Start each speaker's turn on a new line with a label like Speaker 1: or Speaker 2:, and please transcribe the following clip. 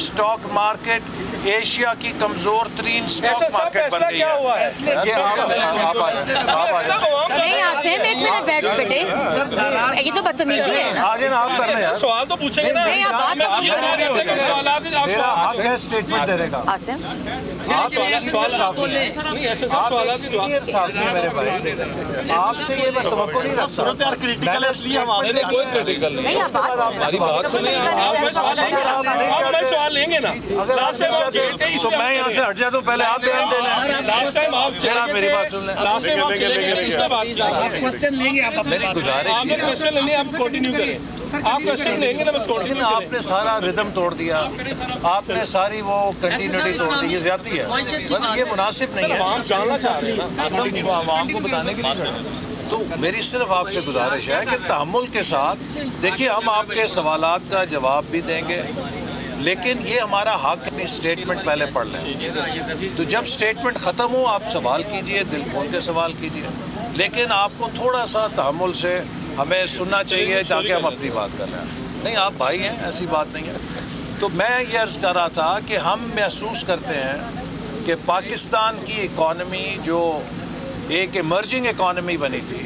Speaker 1: Stock market Asia की कमजोर तरीन स्टॉक मार्केट बन गई है।
Speaker 2: नहीं आसिम, एक मिनट बैठ बेटे, ये तो बदतमीजी है।
Speaker 1: आगे ना आप कर रहे हैं,
Speaker 3: सवाल तो पूछेंगे ना।
Speaker 2: नहीं, आप बात तो पूछ रहे हैं।
Speaker 1: आप क्या स्टेटमेंट दे रहेगा?
Speaker 2: आसिम
Speaker 1: आप सीनियर साहब हैं मेरे भाई, आपसे ये मैं तवक्को नहीं रखता। क्रिटिकल है इसलिए हम आपसे
Speaker 3: कोई क्रिटिकल नहीं।
Speaker 2: नहीं, आप बात
Speaker 3: सवाल लेंगे ना। लास्ट टाइम आप गए थे,
Speaker 1: तो मैं यहाँ से हट जाता हूँ, पहले आप ध्यान देना।
Speaker 3: लास्ट टाइम आप
Speaker 1: मेरी बात सुन लें।
Speaker 3: लास्ट टाइम आप चले गए, इसके बाद
Speaker 4: आप क्वेश्चन लेंगे, आप
Speaker 1: मेरी गुजारिश
Speaker 3: आपने क्वेश्चन लेने, आप कंटिन्यू करें। आप क्वेश्चन लेंगे ना, बस
Speaker 1: लेकिन आपने सारा रिदम तोड़ दिया, आपने सारी वो कंटिन्यूटी तोड़ दी, ये ज्यादती है, ये मुनासिब नहीं है।
Speaker 3: हम जानना चाह रहे हैं ना, आवाम को बताने के लिए।
Speaker 1: तो मेरी सिर्फ आपसे गुजारिश है कि तहम्मुल के साथ देखिए, हम आपके सवालात का जवाब भी देंगे, लेकिन ये हमारा हक अपनी स्टेटमेंट पहले पढ़ लें। तो जब स्टेटमेंट ख़त्म हो आप सवाल कीजिए, दिल खोल के सवाल कीजिए, लेकिन आपको थोड़ा सा तहम्मुल से हमें सुनना चाहिए ताकि हम अपनी बात कर रहे हैं। नहीं, आप भाई हैं, ऐसी बात नहीं है। तो मैं ये अर्ज़ कर रहा था कि हम महसूस करते हैं कि पाकिस्तान की इकॉनमी जो एक इमर्जिंग इकॉनमी बनी थी,